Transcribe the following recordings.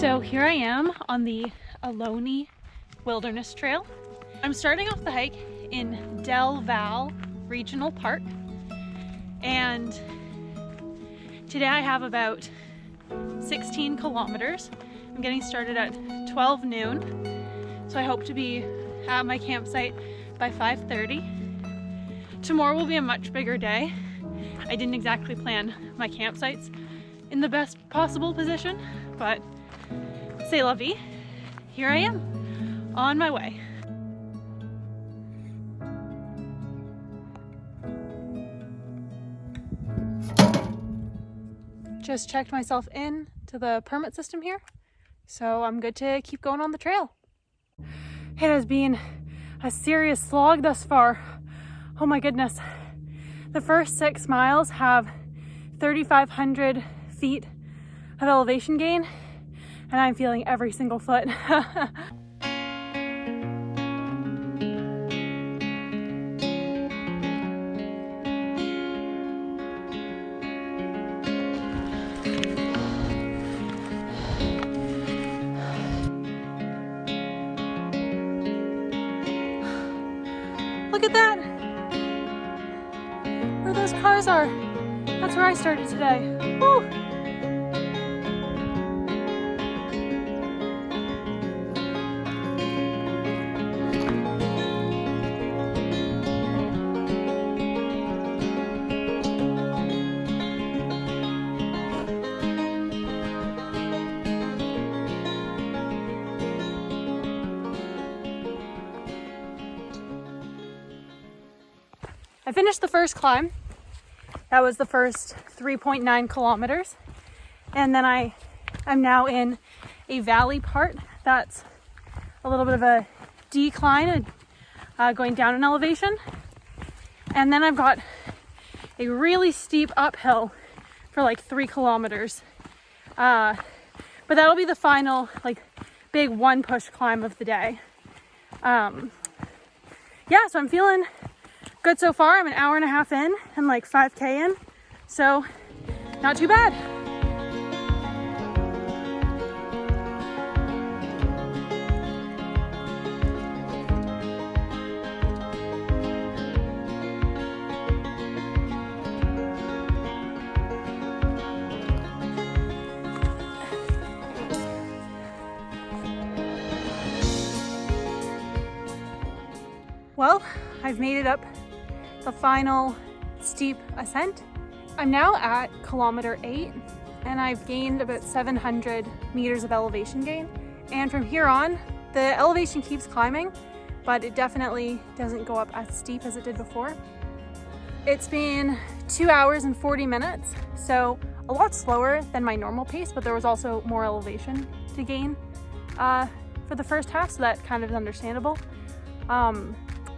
So here I am on the Ohlone Wilderness Trail. I'm starting off the hike in Valle Regional Park, and today I have about 16 kilometers. I'm getting started at 12 noon, so I hope to be at my campsite by 5:30. Tomorrow will be a much bigger day. I didn't exactly plan my campsites in the best possible position, but c'est la vie. Here I am, on my way. Just checked myself in to the permit system here, so I'm good to keep going on the trail. It has been a serious slog thus far. Oh my goodness. The first 6 miles have 3,500 feet of elevation gain, and I'm feeling every single foot. Look at that! Where those cars are. That's where I started today. Woo! I finished the first climb. That was the first 3.9 kilometers. And then I'm now in a valley part that's a little bit of a decline, going down in elevation. And then I've got a really steep uphill for like 3 kilometers. But that'll be the final big one push climb of the day. Yeah, so I'm feeling good so far. I'm an hour and a half in and like 5K in, so not too bad. Well, I've made it up the final steep ascent. I'm now at kilometer 8, and I've gained about 700 meters of elevation gain. And from here on, the elevation keeps climbing, but it definitely doesn't go up as steep as it did before. It's been 2 hours and 40 minutes, so a lot slower than my normal pace, but there was also more elevation to gain for the first half, so that kind of is understandable.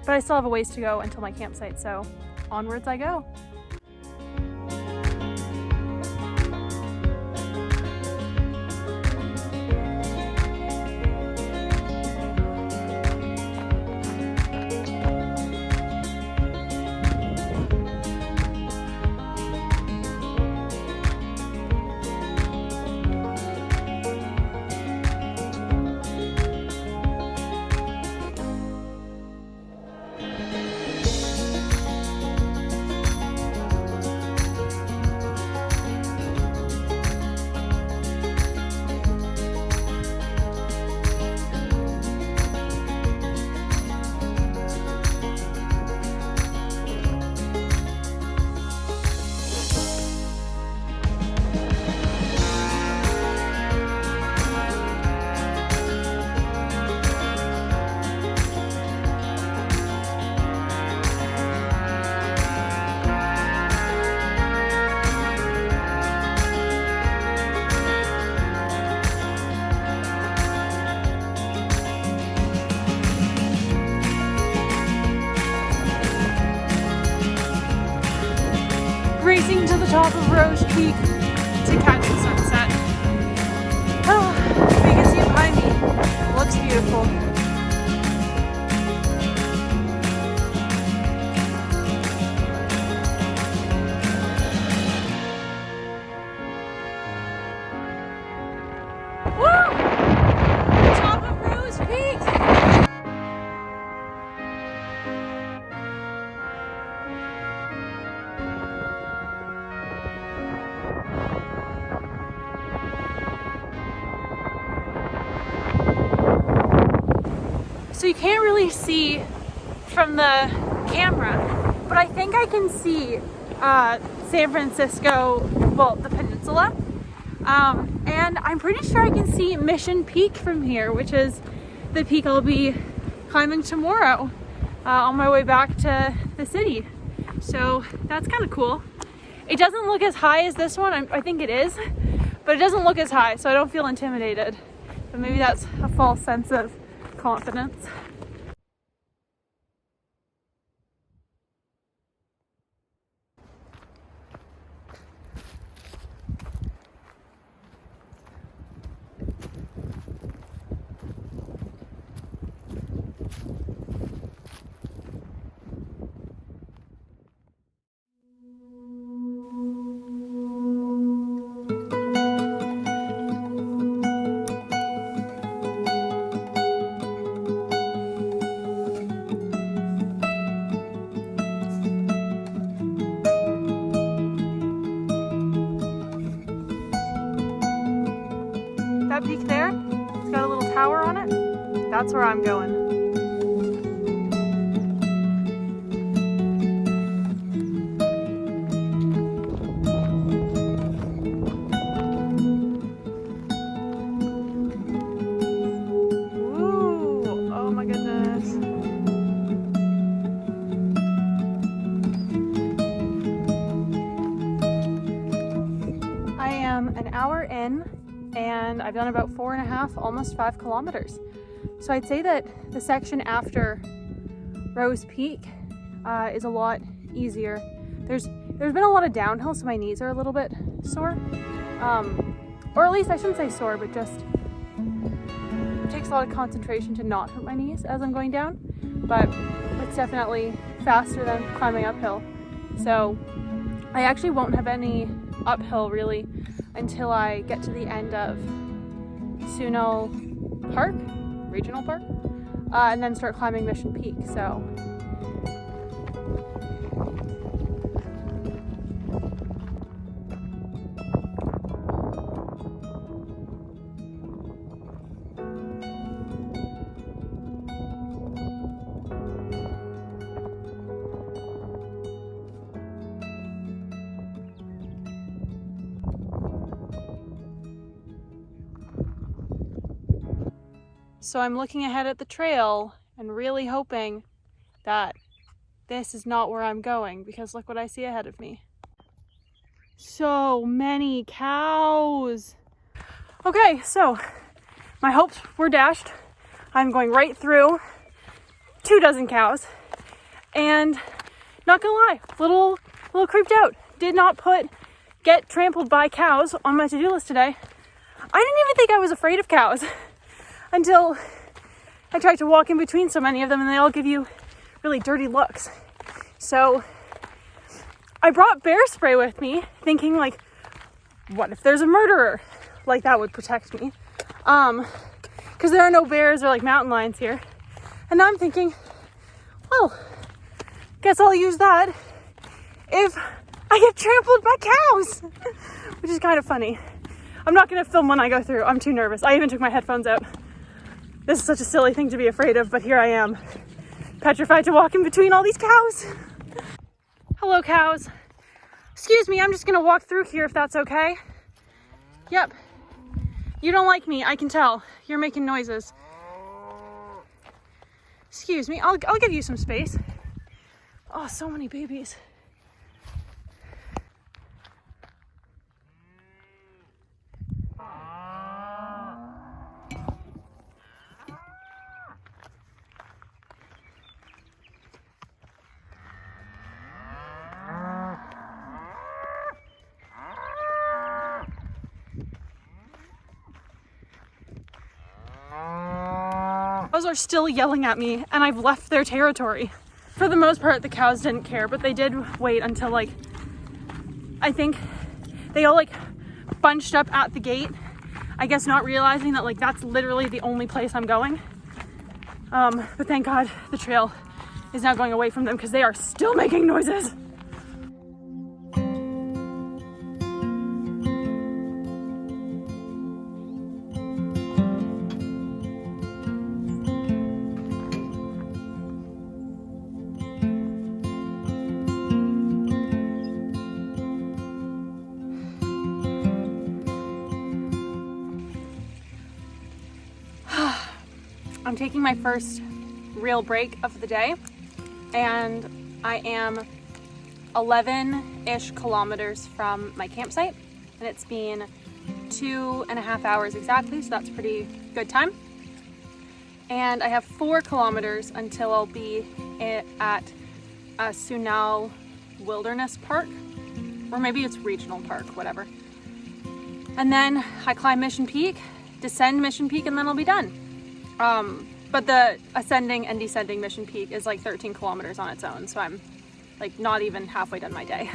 But I still have a ways to go until my campsite, so onwards I go. Racing to the top of Rose Peak to catch the sunset. Oh, you can see it behind me. It looks beautiful. Woo! So you can't really see from the camera, but I think I can see San Francisco, well, the peninsula. And I'm pretty sure I can see Mission Peak from here, which is the peak I'll be climbing tomorrow on my way back to the city. So that's kind of cool. It doesn't look as high as this one. I think it is, but it doesn't look as high, so I don't feel intimidated. But maybe that's a false sense of confidence. That peak there, it's got a little tower on it. That's where I'm going. Ooh, oh my goodness. I am an hour in, and I've done about 4.5, almost 5 kilometers. So I'd say that the section after Rose Peak is a lot easier. There's been a lot of downhill, so my knees are a little bit sore. Or at least I shouldn't say sore, but just it takes a lot of concentration to not hurt my knees as I'm going down. But it's definitely faster than climbing uphill. So I actually won't have any uphill really until I get to the end of Ohlone Park, Regional Park, and then start climbing Mission Peak. So So I'm looking ahead at the trail and really hoping that this is not where I'm going, because look what I see ahead of me. So many cows. Okay, so my hopes were dashed. I'm going right through 24 cows, and not gonna lie, little creeped out. Did not put get trampled by cows on my to-do list today. I didn't even think I was afraid of cows until I tried to walk in between so many of them, and they all give you really dirty looks. So I brought bear spray with me, thinking like, what if there's a murderer? Like that would protect me. Because there are no bears or like mountain lions here. And now I'm thinking, well, guess I'll use that if I get trampled by cows, which is kind of funny. I'm not gonna film when I go through. I'm too nervous. I even took my headphones out. This is such a silly thing to be afraid of, but here I am, petrified to walk in between all these cows. Hello, cows. Excuse me, I'm just gonna walk through here if that's okay. Yep. You don't like me, I can tell. You're making noises. Excuse me, I'll give you some space. Oh, so many babies. Cows are still yelling at me, and I've left their territory. For the most part, the cows didn't care, but they did wait until like, I think they all like bunched up at the gate, I guess not realizing that like that's literally the only place I'm going. But thank God the trail is now going away from them because they are still making noises. I'm taking my first real break of the day, and I am 11-ish kilometers from my campsite, and it's been 2.5 hours exactly, so that's pretty good time. And I have 4 kilometers until I'll be at Ohlone Wilderness Park, or maybe it's Regional Park, whatever. And then I climb Mission Peak, descend Mission Peak, and then I'll be done. But the ascending and descending Mission Peak is like 13 kilometers on its own, so I'm like not even halfway done my day.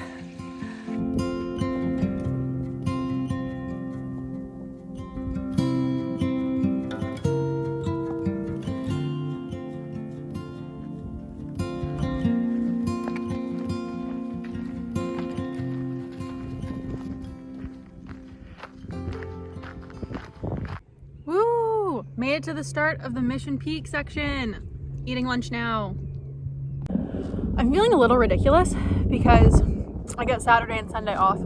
Woo! Made it to the start of the Mission Peak section. Eating lunch now. I'm feeling a little ridiculous because I get Saturday and Sunday off,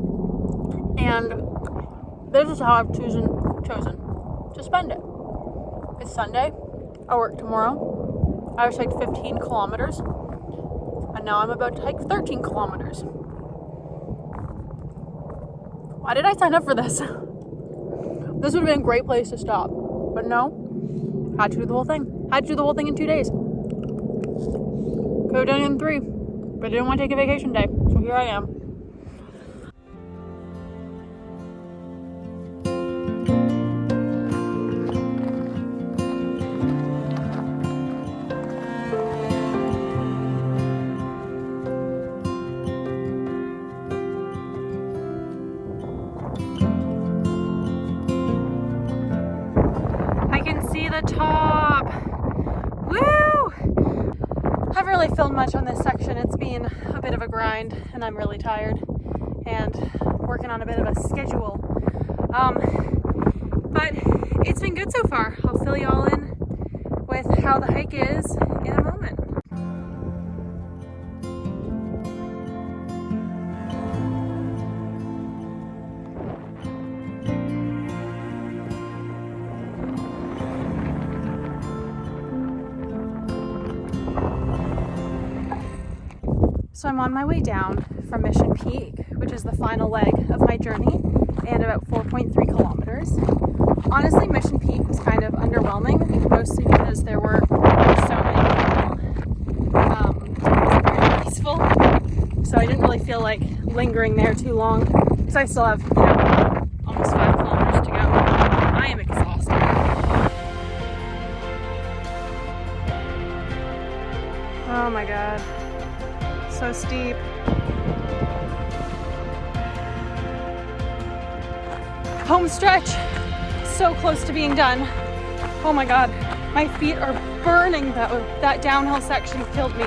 and this is how I've chosen to spend it. It's Sunday, I work tomorrow. I just hiked 15 kilometers, and now I'm about to hike 13 kilometers. Why did I sign up for this? This would have been a great place to stop, but no, had to do the whole thing. Had to do the whole thing in 2 days. Could have done it in 3, but I didn't want to take a vacation day, so here I am. I can see the top. Woo! I haven't really filmed much on this section. It's been a bit of a grind, and I'm really tired and working on a bit of a schedule. But it's been good so far. I'll fill you all in with how the hike is in a moment. So I'm on my way down from Mission Peak, which is the final leg of my journey, and about 4.3 kilometers. Honestly, Mission Peak was kind of underwhelming, mostly because there were so many people. It was very peaceful, so I didn't really feel like lingering there too long, because I still have, almost 5 kilometers to go. I am exhausted. Oh my god. So steep. Home stretch. So close to being done. Oh my god. My feet are burning though. That downhill section killed me.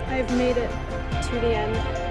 I've made it to the end.